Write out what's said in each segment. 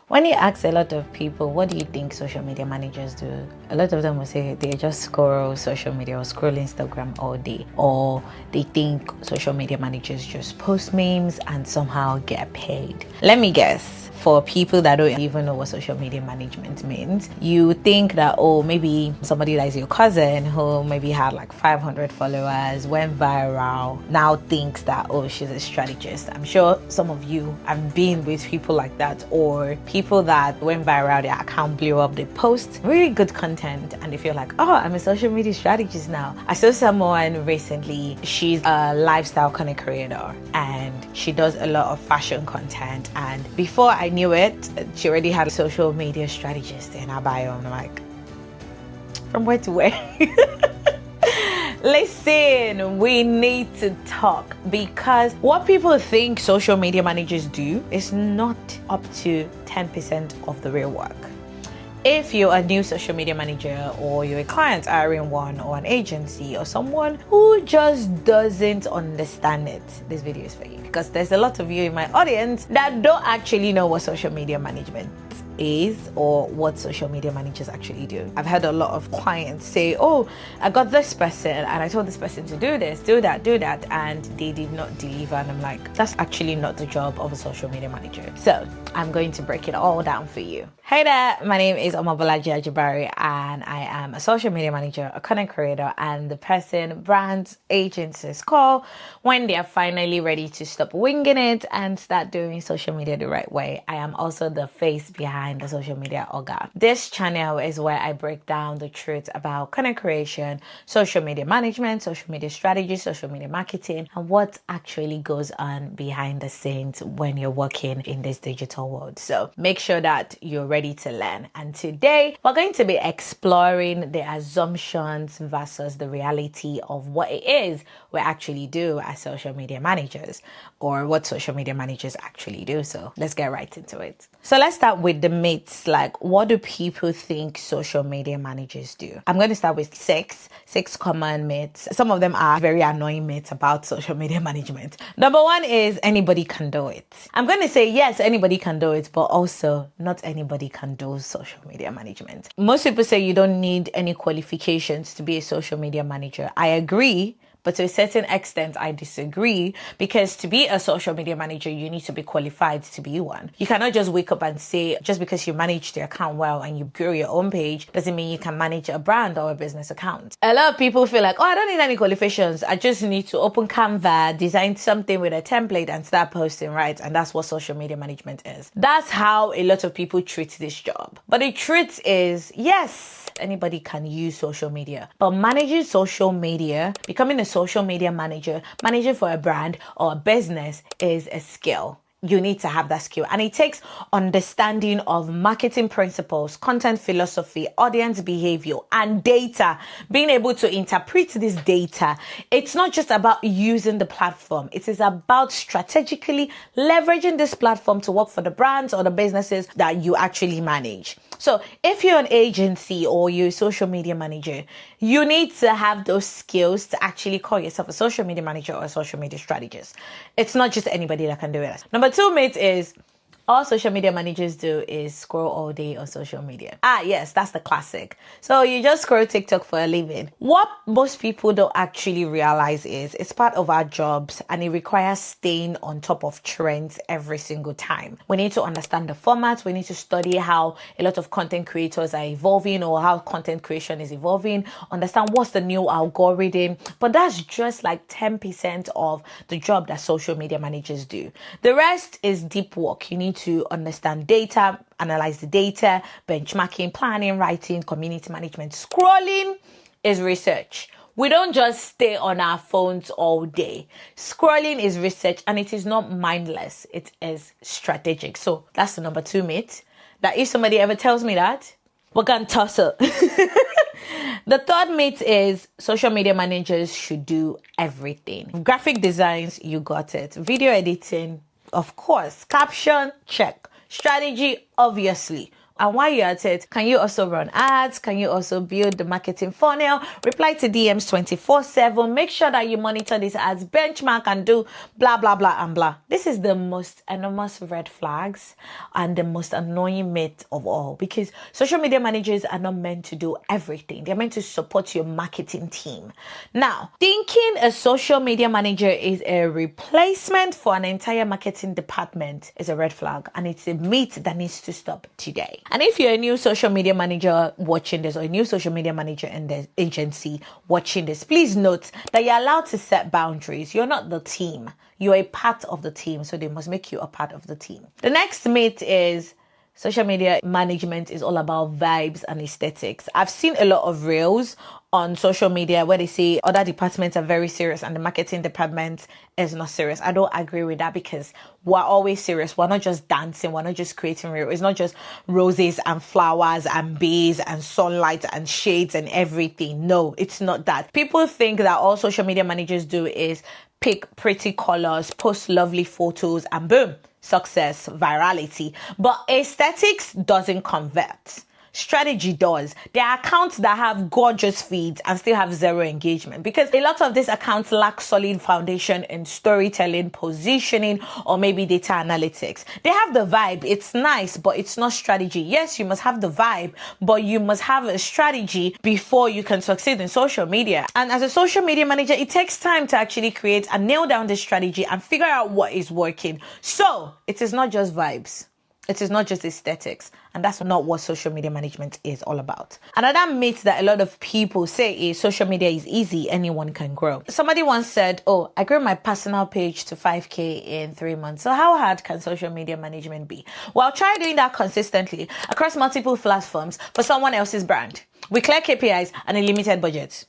When you ask a lot of people, what do you think social media managers do? A lot of them will say they just scroll social media or scroll Instagram all day, or they think social media managers just post memes and somehow get paid. Let me guess. For people that don't even know what social media management means, you think that, oh, maybe somebody that is your cousin who maybe had like 500 followers, went viral, now thinks that, oh, she's a strategist. I'm sure some of you have been with people like that, or people that went viral, their account blew up, they post really good content and they feel like, oh, I'm a social media strategist now. I saw someone recently, she's a lifestyle content creator and she does a lot of fashion content, and before I knew it, she already had a social media strategist in her bio. I'm like, from where to where? Listen, we need to talk, because what people think social media managers do is not up to 10% of the real work. If you're a new social media manager, or you're a client hiring one, or an agency, or someone who just doesn't understand it, this video is for you, because there's a lot of you in my audience that don't actually know what social media management is or what social media managers actually do. I've had a lot of clients say, oh, I got this person and I told this person to do this, do that, and they did not deliver. And I'm like, that's actually not the job of a social media manager. So I'm going to break it all down for you. Hey there, my name is Omabolaji Ajibari, and I am a social media manager, a content creator, and the person brands, agencies call when they are finally ready to stop winging it and start doing social media the right way. I am also the face behind the social media organ. This channel is where I break down the truth about content creation, social media management, social media strategy, social media marketing, and what actually goes on behind the scenes when you're working in this digital world. So make sure that you're ready to learn. And today we're going to be exploring the assumptions versus the reality of what it is we actually do as social media managers, or what social media managers actually do. So let's get right into it. So let's start with the myths. Like, what do people think social media managers do? I'm going to start with six common myths. Some of them are very annoying myths about social media management. Number one is anybody can do it. I'm going to say yes, anybody can do it, but also not anybody can do social media management. Most people say you don't need any qualifications to be a social media manager. I agree. But to a certain extent, I disagree, because to be a social media manager, you need to be qualified to be one. You cannot just wake up and say, just because you manage the account well and you grow your own page, doesn't mean you can manage a brand or a business account. A lot of people feel like, oh, I don't need any qualifications. I just need to open Canva, design something with a template and start posting, right? And that's what social media management is. That's how a lot of people treat this job. But the truth is, yes, anybody can use social media, but managing social media, becoming a social media manager, managing for a brand or a business is a skill. You need to have that skill, and it takes understanding of marketing principles, content philosophy, audience behavior, and data. Being able to interpret this data. It's not just about using the platform. It is about strategically leveraging this platform to work for the brands or the businesses that you actually manage. So if you're an agency or you're a social media manager, you need to have those skills to actually call yourself a social media manager or a social media strategist. It's not just anybody that can do it. Number two myth is all social media managers do is scroll all day on social media. Yes, that's the classic. So you just scroll TikTok for a living. What most people don't actually realize is it's part of our jobs, and it requires staying on top of trends every single time. We need to understand the format. We need to study how a lot of content creators are evolving, or how content creation is evolving, understand what's the new algorithm. But that's just like 10% of the job that social media managers do. The rest is deep work. You need to understand data, analyze the data, benchmarking, planning, writing, community management. Scrolling is research. We don't just stay on our phones all day. Scrolling is research, and it is not mindless. It is strategic. So that's the number two myth, that if somebody ever tells me that, we're going to tussle. The third myth is social media managers should do everything. Graphic designs, you got it. Video editing, of course. Caption, check. Strategy, obviously. And while you're at it, can you also run ads? Can you also build the marketing funnel? Reply to DMs 24/7. Make sure that you monitor these ads, benchmark, and do blah, blah, blah, and blah. This is the most enormous red flags and the most annoying myth of all, because social media managers are not meant to do everything. They're meant to support your marketing team. Now, thinking a social media manager is a replacement for an entire marketing department is a red flag, and it's a myth that needs to stop today. And if you're a new social media manager watching this, or a new social media manager in the agency watching this, please note that you're allowed to set boundaries. You're not the team. You're a part of the team, so they must make you a part of the team. The next myth is social media management is all about vibes and aesthetics. I've seen a lot of reels on social media where they say other departments are very serious and the marketing department is not serious. I don't agree with that, because we're always serious. We're not just dancing. We're not just creating reels. It's not just roses and flowers and bees and sunlight and shades and everything. No, it's not that. People think that all social media managers do is pick pretty colors, post lovely photos, and boom, success, virality. But aesthetics doesn't convert. Strategy does. There are accounts that have gorgeous feeds and still have zero engagement, because a lot of these accounts lack solid foundation in storytelling, positioning, or maybe data analytics. They have the vibe. It's nice, but it's not strategy. Yes, you must have the vibe, but you must have a strategy before you can succeed in social media. And as a social media manager, it takes time to actually create and nail down the strategy and figure out what is working. So it is not just vibes. It is not just aesthetics, and that's not what social media management is all about. Another myth that a lot of people say is social media is easy, anyone can grow. Somebody once said, oh, I grew my personal page to 5K in 3 months. So how hard can social media management be? Well, try doing that consistently across multiple platforms for someone else's brand with clear KPIs and a limited budget.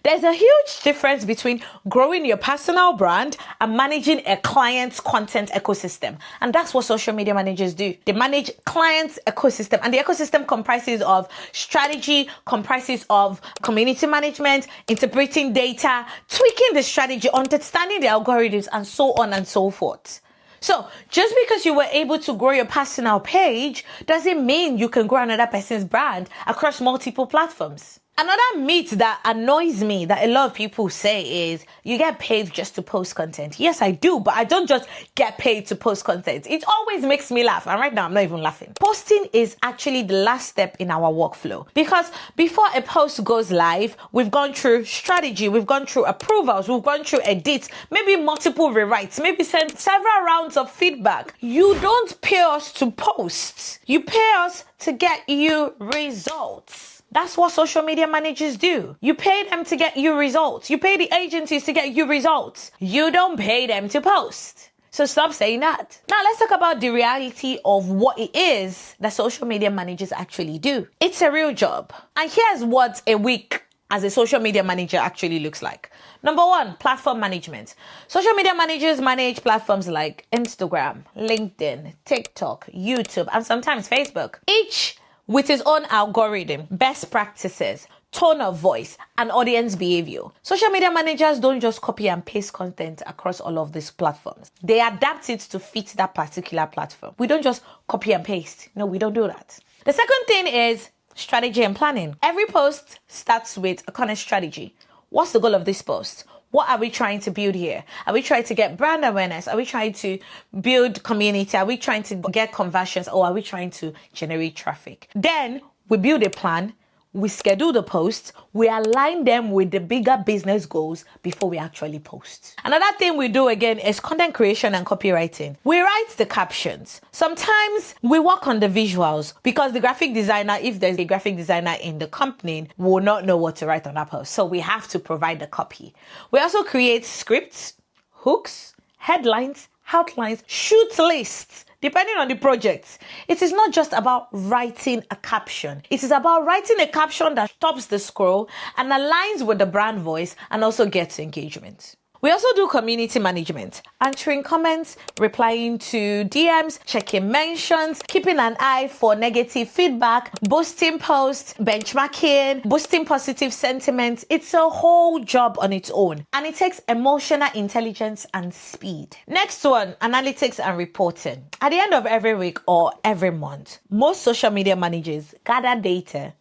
There's a huge difference between growing your personal brand and managing a client's content ecosystem. And that's what social media managers do. They manage clients' ecosystem, and the ecosystem comprises of strategy, comprises of community management, interpreting data, tweaking the strategy, understanding the algorithms, and so on and so forth. So just because you were able to grow your personal page doesn't mean you can grow another person's brand across multiple platforms. Another myth that annoys me that a lot of people say is you get paid just to post content. Yes, I do, but I don't just get paid to post content. It always makes me laugh. And right now, I'm not even laughing. Posting is actually the last step in our workflow, because before a post goes live, we've gone through strategy, we've gone through approvals, we've gone through edits, maybe multiple rewrites, maybe send several rounds of feedback. You don't pay us to post. You pay us to get you results. That's what social media managers do. You pay them to get you results. You pay the agencies to get you results. You don't pay them to post. So stop saying that. Now let's talk about the reality of what it is that social media managers actually do. It's a real job. And here's what a week as a social media manager actually looks like. Number one, platform management. Social media managers manage platforms like Instagram, LinkedIn, TikTok, YouTube, and sometimes Facebook. Each with its own algorithm, best practices, tone of voice, and audience behavior. Social media managers don't just copy and paste content across all of these platforms. They adapt it to fit that particular platform. We don't just copy and paste. No, we don't do that. The second thing is strategy and planning. Every post starts with a content strategy. What's the goal of this post? What are we trying to build here? Are we trying to get brand awareness? Are we trying to build community? Are we trying to get conversions? Or are we trying to generate traffic? Then we build a plan. We schedule the posts, we align them with the bigger business goals before we actually post. Another thing we do again is content creation and copywriting. We write the captions. Sometimes we work on the visuals, because the graphic designer, if there's a graphic designer in the company, will not know what to write on that post. So we have to provide the copy. We also create scripts, hooks, headlines, outlines, shoot lists. Depending on the project, it is not just about writing a caption. It is about writing a caption that stops the scroll and aligns with the brand voice and also gets engagement. We also do community management, answering comments, replying to DMs, checking mentions, keeping an eye for negative feedback, boosting posts, benchmarking, boosting positive sentiments. It's a whole job on its own, and it takes emotional intelligence and speed. Next one, analytics and reporting. At the end of every week or every month, most social media managers gather data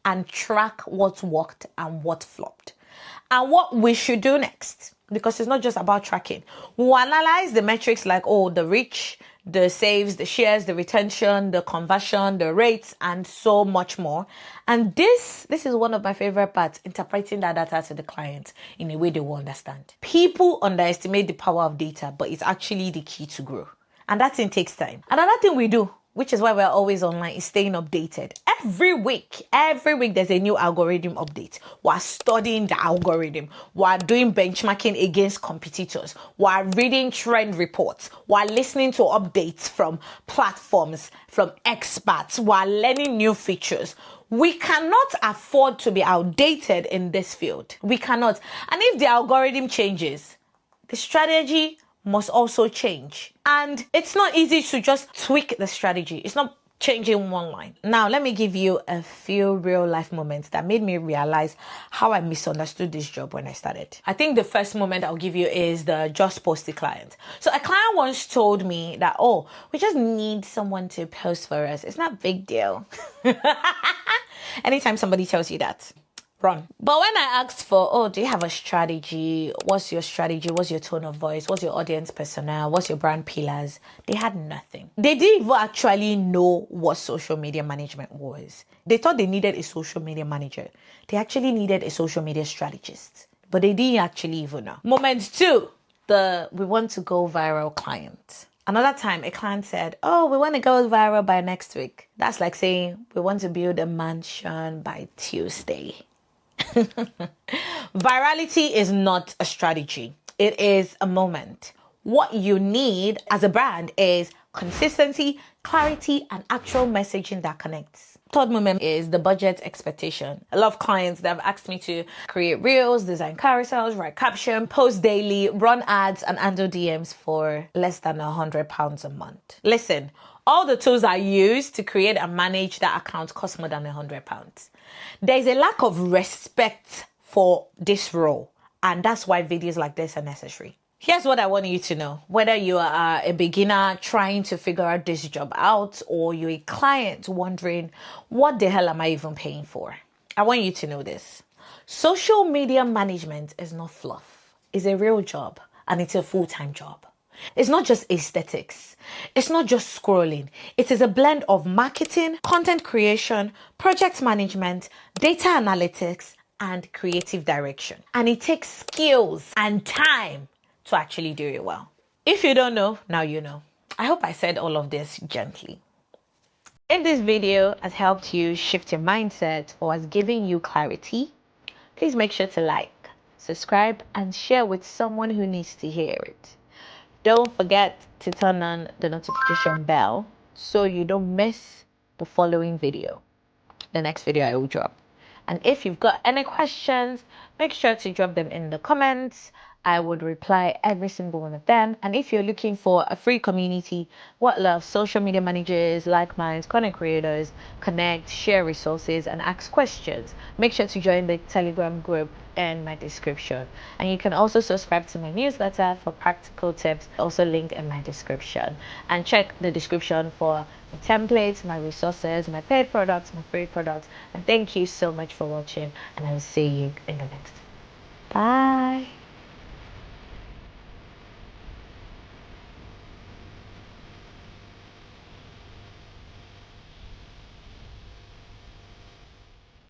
and track what worked and what flopped and what we should do next. Because it's not just about tracking. We'll analyze the metrics like, the reach, the saves, the shares, the retention, the conversion, the rates, and so much more. And this is one of my favorite parts, interpreting that data to the client in a way they will understand. People underestimate the power of data, but it's actually the key to grow. And that thing takes time. Another thing we do, which is why we're always online, is staying updated. Every week there's a new algorithm update. We're studying the algorithm. We're doing benchmarking against competitors. We're reading trend reports. We're listening to updates from platforms, from experts. We're learning new features. We cannot afford to be outdated in this field. We cannot. And if the algorithm changes, the strategy must also change. And it's not easy to just tweak the strategy. It's not changing one line. Now, let me give you a few real life moments that made me realize how I misunderstood this job when I started. I think the first moment I'll give you is the just post it client. So a client once told me that, we just need someone to post for us. It's not a big deal. Anytime somebody tells you that, run. But when I asked for, do you have a strategy? What's your strategy? What's your tone of voice? What's your audience persona? What's your brand pillars? They had nothing. They didn't even actually know what social media management was. They thought they needed a social media manager. They actually needed a social media strategist. But they didn't actually even know. Moment 2, we want to go viral client. Another time, a client said, we want to go viral by next week. That's like saying, we want to build a mansion by Tuesday. Virality is not a strategy. It is a moment. What you need as a brand is consistency, clarity, and actual messaging that connects. Third moment is the budget expectation. A lot of clients that have asked me to create reels, design carousels, write caption, post daily, run ads, and handle DMs for less than £100 a month. Listen, all the tools I use to create and manage that account cost more than £100. There's a lack of respect for this role, and that's why videos like this are necessary. Here's what I want you to know. Whether you are a beginner trying to figure out this job out, or you're a client wondering, what the hell am I even paying for? I want you to know this. Social media management is not fluff. It's a real job, and it's a full-time job. It's not just aesthetics. It's not just scrolling. It is a blend of marketing, content creation, project management, data analytics, and creative direction. And it takes skills and time to actually do it well. If you don't know, now you know. I hope I said all of this gently. If this video has helped you shift your mindset or has given you clarity, please make sure to like, subscribe, and share with someone who needs to hear it. Don't forget to turn on the notification bell so you don't miss the following video, the next video I will drop. And if you've got any questions, make sure to drop them in the comments. I would reply every single one of them. And if you're looking for a free community, what loves social media managers, like minds, content creators, connect, share resources, and ask questions, make sure to join the Telegram group in my description. And you can also subscribe to my newsletter for practical tips, also linked in my description. And check the description for my templates, my resources, my paid products, my free products. And thank you so much for watching, and I will see you in the next. Bye.